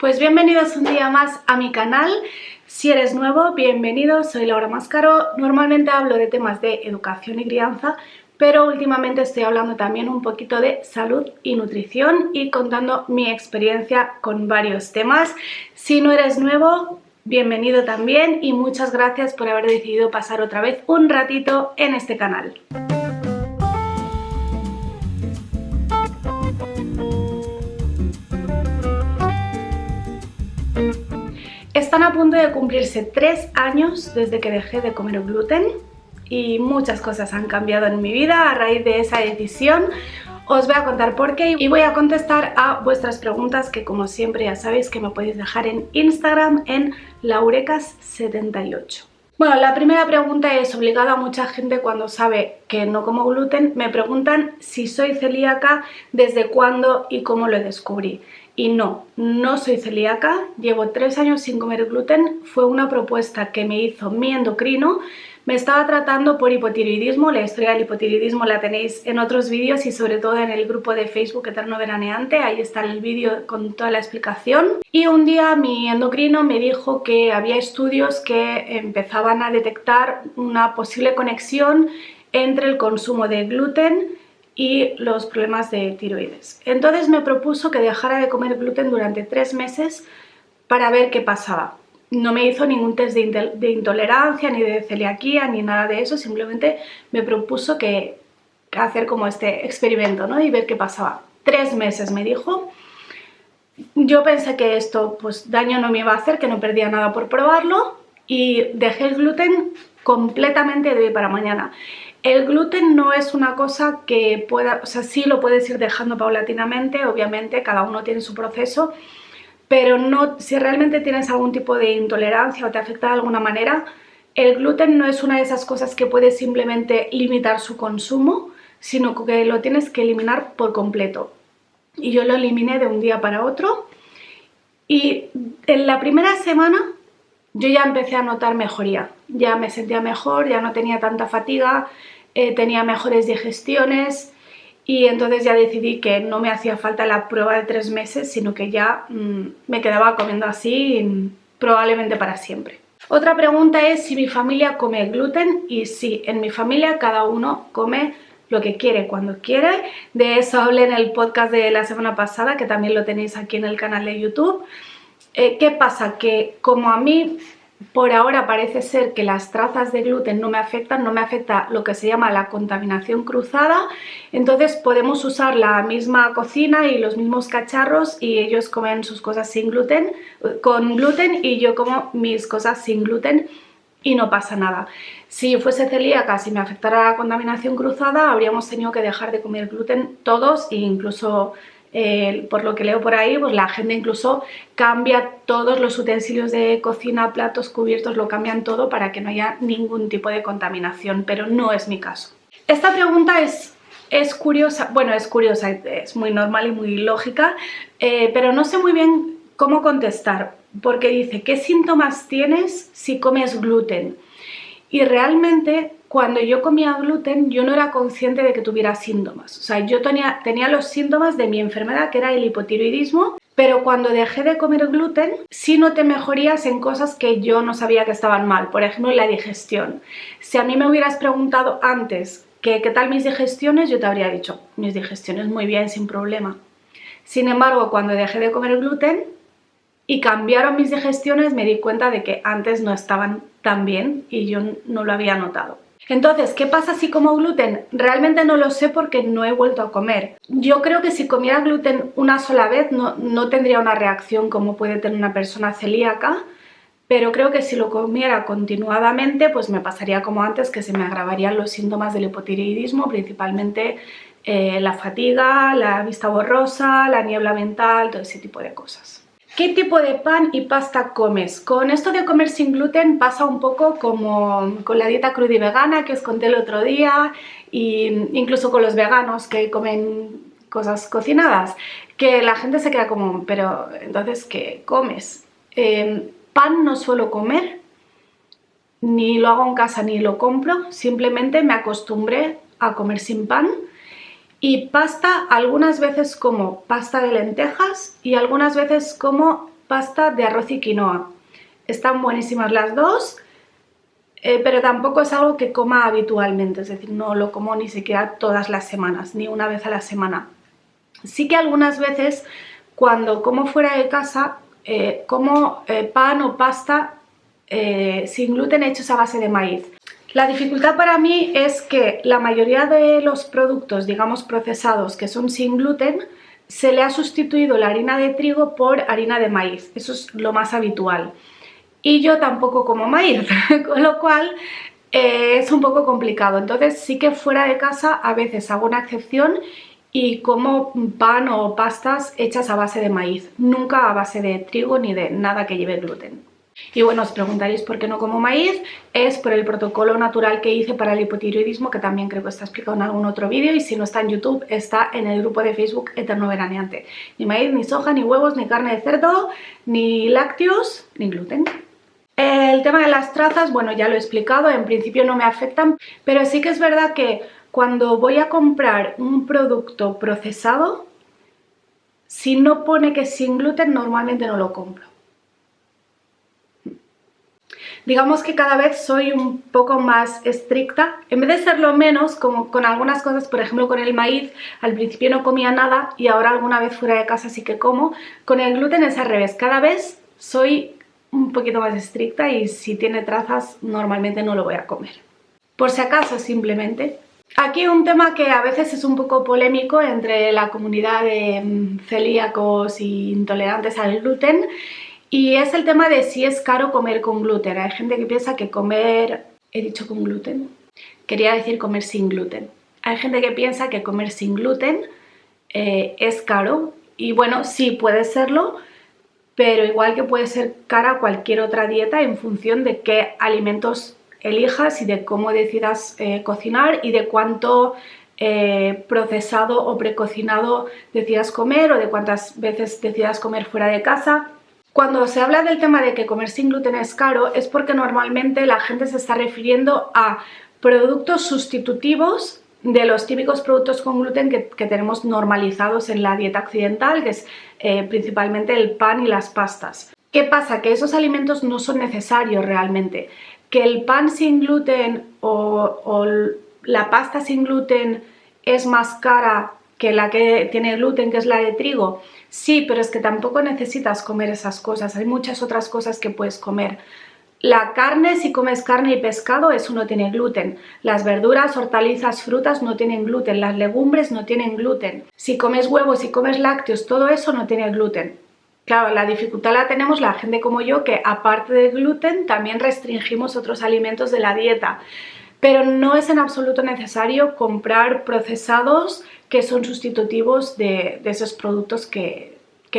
Pues bienvenidos un día más a mi canal. Si eres nuevo, bienvenido, soy Laura Mascaro. Normalmente hablo de temas de educación y crianza, pero últimamente estoy hablando también un poquito de salud y nutrición y contando mi experiencia con varios temas. Si no eres nuevo, bienvenido también y muchas gracias por haber decidido pasar otra vez un ratito en este canal. Están a punto de cumplirse 3 años desde que dejé de comer gluten y muchas cosas han cambiado en mi vida a raíz de esa decisión. Os voy a contar por qué y voy a contestar a vuestras preguntas que, como siempre, ya sabéis que me podéis dejar en Instagram en laurecas78. Bueno, la primera pregunta es obligada a mucha gente cuando sabe que no como gluten. Me preguntan si soy celíaca, desde cuándo y cómo lo descubrí. Y no soy celíaca, llevo 3 años sin comer gluten, fue una propuesta que me hizo mi endocrino. Me estaba tratando por hipotiroidismo, la historia del hipotiroidismo la tenéis en otros vídeos y sobre todo en el grupo de Facebook Eterno Veraneante, ahí está el vídeo con toda la explicación. Y un día mi endocrino me dijo que había estudios que empezaban a detectar una posible conexión entre el consumo de gluten y los problemas de tiroides. Entonces me propuso que dejara de comer gluten durante 3 meses para ver qué pasaba. No me hizo ningún test de intolerancia, ni de celiaquía, ni nada de eso, simplemente me propuso que hacer como este experimento, ¿no? Y ver qué pasaba. 3 meses me dijo. Yo pensé que esto pues daño no me iba a hacer, que no perdía nada por probarlo y dejé el gluten completamente de hoy para mañana. El gluten no es una cosa que pueda, o sea, sí lo puedes ir dejando paulatinamente, obviamente cada uno tiene su proceso, pero no, si realmente tienes algún tipo de intolerancia o te afecta de alguna manera, el gluten no es una de esas cosas que puedes simplemente limitar su consumo, sino que lo tienes que eliminar por completo. Y yo lo eliminé de un día para otro y en la primera semana yo ya empecé a notar mejoría, ya me sentía mejor, ya no tenía tanta fatiga, tenía mejores digestiones y entonces ya decidí que no me hacía falta la prueba de 3 meses, sino que ya me quedaba comiendo así probablemente para siempre. Otra pregunta es si mi familia come gluten y sí, en mi familia cada uno come lo que quiere, cuando quiere. De eso hablé en el podcast de la semana pasada, que también lo tenéis aquí en el canal de YouTube. ¿Qué pasa? Que como a mí por ahora parece ser que las trazas de gluten no me afecta lo que se llama la contaminación cruzada, entonces podemos usar la misma cocina y los mismos cacharros y ellos comen sus cosas sin gluten, con gluten y yo como mis cosas sin gluten y no pasa nada. Si fuese celíaca, si me afectara la contaminación cruzada, habríamos tenido que dejar de comer gluten todos e incluso por lo que leo por ahí, pues la gente incluso cambia todos los utensilios de cocina, platos, cubiertos, lo cambian todo para que no haya ningún tipo de contaminación, pero no es mi caso. Esta pregunta es curiosa, bueno, es curiosa, es muy normal y muy lógica, pero no sé muy bien cómo contestar, porque dice, ¿qué síntomas tienes si comes gluten? Y realmente cuando yo comía gluten yo no era consciente de que tuviera síntomas. O sea, yo tenía los síntomas de mi enfermedad, que era el hipotiroidismo, pero cuando dejé de comer gluten sí noté mejorías en cosas que yo no sabía que estaban mal. Por ejemplo, la digestión. Si a mí me hubieras preguntado antes qué tal mis digestiones, yo te habría dicho, mis digestiones muy bien, sin problema. Sin embargo, cuando dejé de comer gluten y cambiaron mis digestiones, me di cuenta de que antes no estaban tan bien y yo no lo había notado. Entonces, ¿qué pasa si como gluten? Realmente no lo sé porque no he vuelto a comer. Yo creo que si comiera gluten una sola vez no tendría una reacción como puede tener una persona celíaca, pero creo que si lo comiera continuadamente, pues me pasaría como antes, que se me agravarían los síntomas del hipotiroidismo, principalmente la fatiga, la vista borrosa, la niebla mental, todo ese tipo de cosas. ¿Qué tipo de pan y pasta comes? Con esto de comer sin gluten pasa un poco como con la dieta cruda y vegana que os conté el otro día, e incluso con los veganos que comen cosas cocinadas, que la gente se queda como, pero entonces, ¿qué comes? Pan no suelo comer, ni lo hago en casa ni lo compro, simplemente me acostumbré a comer sin pan. Y pasta, algunas veces como pasta de lentejas y algunas veces como pasta de arroz y quinoa. Están buenísimas las dos, pero tampoco es algo que coma habitualmente, es decir, no lo como ni siquiera todas las semanas, ni una vez a la semana. Sí que algunas veces cuando como fuera de casa, como pan o pasta sin gluten hechos a base de maíz. La dificultad para mí es que la mayoría de los productos, digamos procesados, que son sin gluten, se le ha sustituido la harina de trigo por harina de maíz. Eso es lo más habitual. Y yo tampoco como maíz, con lo cual es un poco complicado. Entonces sí que fuera de casa a veces hago una excepción y como pan o pastas hechas a base de maíz, nunca a base de trigo ni de nada que lleve gluten. Y bueno, os preguntaréis por qué no como maíz. Es por el protocolo natural que hice para el hipotiroidismo, que también creo que está explicado en algún otro vídeo, y si no está en YouTube, está en el grupo de Facebook Eterno Veraneante. Ni maíz, ni soja, ni huevos, ni carne de cerdo, ni lácteos, ni gluten. El tema de las trazas, bueno, ya lo he explicado, en principio no me afectan, pero sí que es verdad que cuando voy a comprar un producto procesado, si no pone que es sin gluten, normalmente no lo compro. Digamos que cada vez soy un poco más estricta, en vez de serlo menos, como con algunas cosas, por ejemplo con el maíz, al principio no comía nada y ahora alguna vez fuera de casa sí que como. Con el gluten es al revés, cada vez soy un poquito más estricta y si tiene trazas normalmente no lo voy a comer. Por si acaso, simplemente. Aquí un tema que a veces es un poco polémico entre la comunidad de celíacos e intolerantes al gluten, y es el tema de si es caro comer con gluten. Hay gente que piensa que comer... ¿He dicho con gluten? Quería decir comer sin gluten. Hay gente que piensa que comer sin gluten es caro, y bueno, sí puede serlo, pero igual que puede ser cara cualquier otra dieta en función de qué alimentos elijas y de cómo decidas cocinar y de cuánto procesado o precocinado decidas comer o de cuántas veces decidas comer fuera de casa. Cuando se habla del tema de que comer sin gluten es caro, es porque normalmente la gente se está refiriendo a productos sustitutivos de los típicos productos con gluten que tenemos normalizados en la dieta occidental, que es principalmente el pan y las pastas. ¿Qué pasa? Que esos alimentos no son necesarios realmente. Que el pan sin gluten o la pasta sin gluten es más cara que la que tiene gluten, que es la de trigo. Sí, pero es que tampoco necesitas comer esas cosas, hay muchas otras cosas que puedes comer. La carne, si comes carne y pescado, eso no tiene gluten. Las verduras, hortalizas, frutas no tienen gluten. Las legumbres no tienen gluten. Si comes huevos, si comes lácteos, todo eso no tiene gluten. Claro, la dificultad la tenemos la gente como yo, que aparte del gluten también restringimos otros alimentos de la dieta. Pero no es en absoluto necesario comprar procesados que son sustitutivos de esos productos que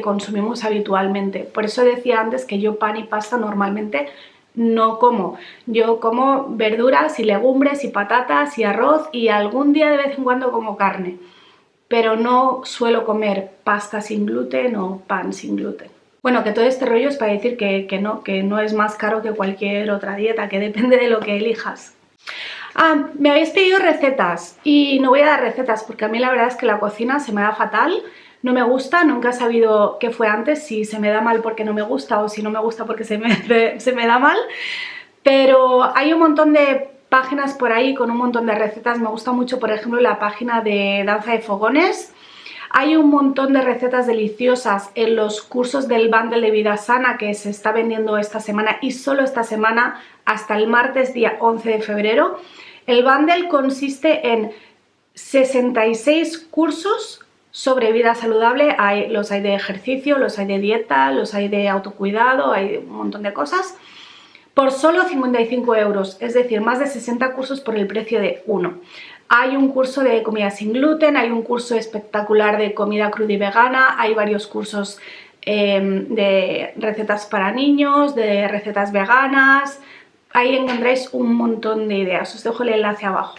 consumimos habitualmente. Por eso decía antes que yo pan y pasta normalmente no como. Yo como verduras y legumbres y patatas y arroz y algún día de vez en cuando como carne. Pero no suelo comer pasta sin gluten o pan sin gluten. Bueno, que todo este rollo es para decir que no es más caro que cualquier otra dieta, que depende de lo que elijas. Me habéis pedido recetas y no voy a dar recetas porque a mí la verdad es que la cocina se me da fatal, no me gusta, nunca he sabido qué fue antes, si se me da mal porque no me gusta o si no me gusta porque se me da mal, pero hay un montón de páginas por ahí con un montón de recetas. Me gusta mucho, por ejemplo, la página de Danza de Fogones. Hay un montón de recetas deliciosas en los cursos del bundle de Vida Sana que se está vendiendo esta semana y solo esta semana hasta el martes día 11 de febrero. El bundle consiste en 66 cursos sobre vida saludable. Los hay de ejercicio, los hay de dieta, los hay de autocuidado, hay un montón de cosas. Por solo 55 euros, es decir, más de 60 cursos por el precio de uno. Hay un curso de comida sin gluten, hay un curso espectacular de comida cruda y vegana, hay varios cursos de recetas para niños, de recetas veganas. Ahí encontráis un montón de ideas, os dejo el enlace abajo.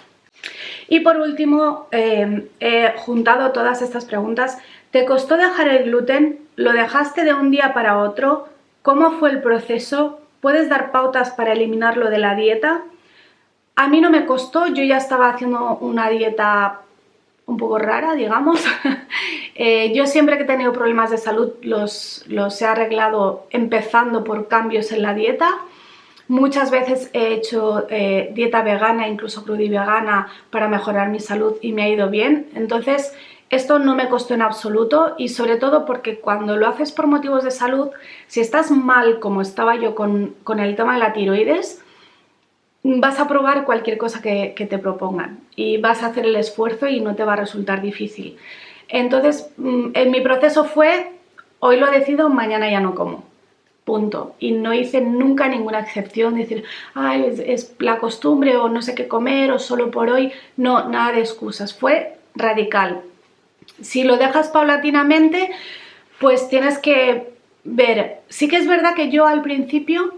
Y por último, he juntado todas estas preguntas. ¿Te costó dejar el gluten? ¿Lo dejaste de un día para otro? ¿Cómo fue el proceso? ¿Puedes dar pautas para eliminarlo de la dieta? A mí no me costó, yo ya estaba haciendo una dieta un poco rara, digamos. Yo siempre que he tenido problemas de salud los he arreglado empezando por cambios en la dieta. Muchas veces he hecho dieta vegana, incluso crudivegana, para mejorar mi salud y me ha ido bien. Entonces, esto no me costó en absoluto, y sobre todo porque cuando lo haces por motivos de salud, si estás mal como estaba yo con el tema de la tiroides, vas a probar cualquier cosa que te propongan y vas a hacer el esfuerzo y no te va a resultar difícil. Entonces, en mi proceso fue, hoy lo decido, mañana ya no como. Punto. Y no hice nunca ninguna excepción, decir, ay, es la costumbre o no sé qué comer o solo por hoy. No, nada de excusas. Fue radical. Si lo dejas paulatinamente, pues tienes que ver. Sí que es verdad que yo al principio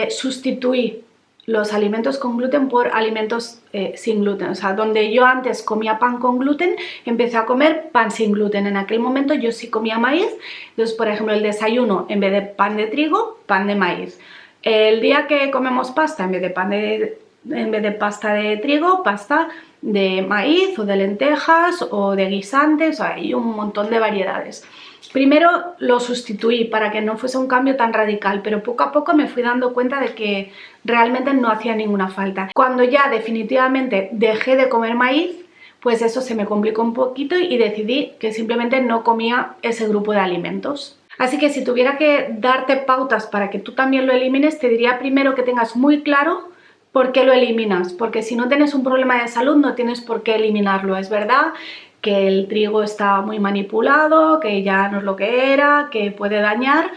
sustituí los alimentos con gluten por alimentos sin gluten. O sea, donde yo antes comía pan con gluten, empecé a comer pan sin gluten. En aquel momento yo sí comía maíz. Entonces, por ejemplo, el desayuno, en vez de pan de trigo, pan de maíz. El día que comemos pasta, en vez de pasta de trigo, pasta de maíz o de lentejas o de guisantes. Hay un montón de variedades. Primero lo sustituí para que no fuese un cambio tan radical, pero poco a poco me fui dando cuenta de que realmente no hacía ninguna falta. Cuando ya definitivamente dejé de comer maíz, pues eso se me complicó un poquito y decidí que simplemente no comía ese grupo de alimentos. Así que si tuviera que darte pautas para que tú también lo elimines, te diría primero que tengas muy claro por qué lo eliminas, porque si no tienes un problema de salud no tienes por qué eliminarlo. Es verdad que el trigo está muy manipulado, que ya no es lo que era, que puede dañar,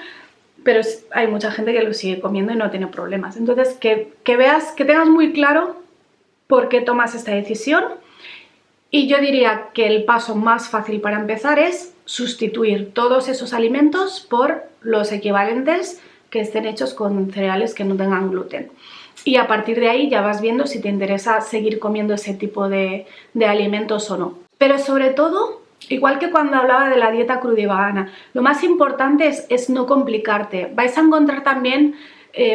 pero hay mucha gente que lo sigue comiendo y no tiene problemas. Entonces, que tengas muy claro por qué tomas esta decisión. Y yo diría que el paso más fácil para empezar es sustituir todos esos alimentos por los equivalentes que estén hechos con cereales que no tengan gluten. Y a partir de ahí ya vas viendo si te interesa seguir comiendo ese tipo de alimentos o no. Pero sobre todo, igual que cuando hablaba de la dieta crudivegana, lo más importante es no complicarte. Vais a encontrar también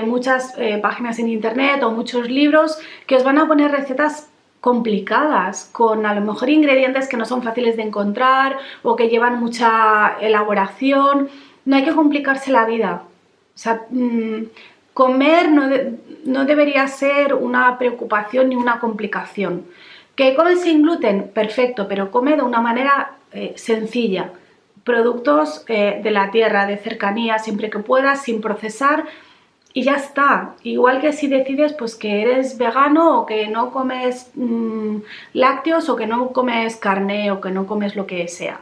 muchas páginas en internet o muchos libros que os van a poner recetas complicadas, con a lo mejor ingredientes que no son fáciles de encontrar o que llevan mucha elaboración. No hay que complicarse la vida. O sea, comer no debería ser una preocupación ni una complicación. ¿Que comes sin gluten? Perfecto, pero come de una manera sencilla. Productos de la tierra, de cercanía, siempre que puedas, sin procesar, y ya está. Igual que si decides pues que eres vegano o que no comes lácteos o que no comes carne o que no comes lo que sea.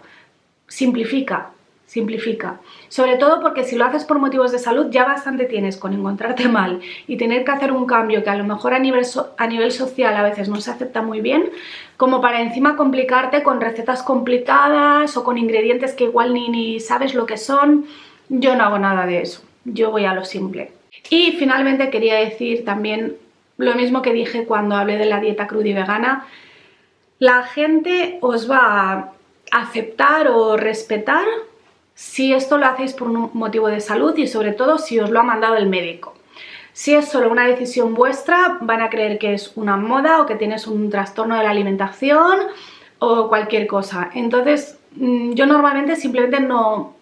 Simplifica. Simplifica, sobre todo porque si lo haces por motivos de salud ya bastante tienes con encontrarte mal y tener que hacer un cambio que a lo mejor a nivel social a veces no se acepta muy bien, como para encima complicarte con recetas complicadas o con ingredientes que igual ni sabes lo que son. Yo no hago nada de eso, yo voy a lo simple. Y finalmente quería decir también lo mismo que dije cuando hablé de la dieta crudivegana. La gente os va a aceptar o respetar si esto lo hacéis por un motivo de salud y sobre todo si os lo ha mandado el médico. Si es solo una decisión vuestra, van a creer que es una moda o que tienes un trastorno de la alimentación o cualquier cosa. Entonces, yo normalmente simplemente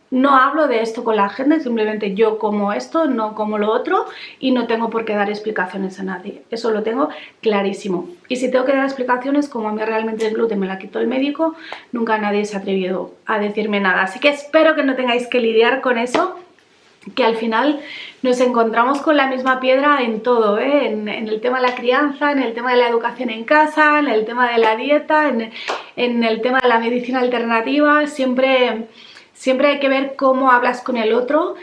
no hablo de esto con la gente, simplemente yo como esto, no como lo otro y no tengo por qué dar explicaciones a nadie. Eso lo tengo clarísimo. Y si tengo que dar explicaciones, como a mí realmente el gluten me la quitó el médico, nunca nadie se ha atrevido a decirme nada. Así que espero que no tengáis que lidiar con eso, que al final nos encontramos con la misma piedra en todo, ¿eh? En el tema de la crianza, en el tema de la educación en casa, en el tema de la dieta, en el tema de la medicina alternativa. Siempre hay que ver cómo hablas con el otro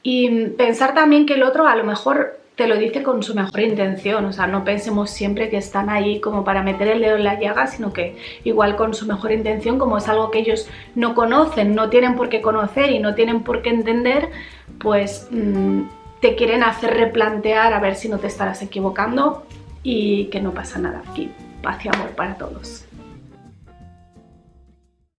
y pensar también que el otro a lo mejor te lo dice con su mejor intención. O sea, no pensemos siempre que están ahí como para meter el dedo en la llaga, sino que igual con su mejor intención, como es algo que ellos no conocen, no tienen por qué conocer y no tienen por qué entender, pues te quieren hacer replantear a ver si no te estarás equivocando y que no pasa nada. Y paz y amor para todos.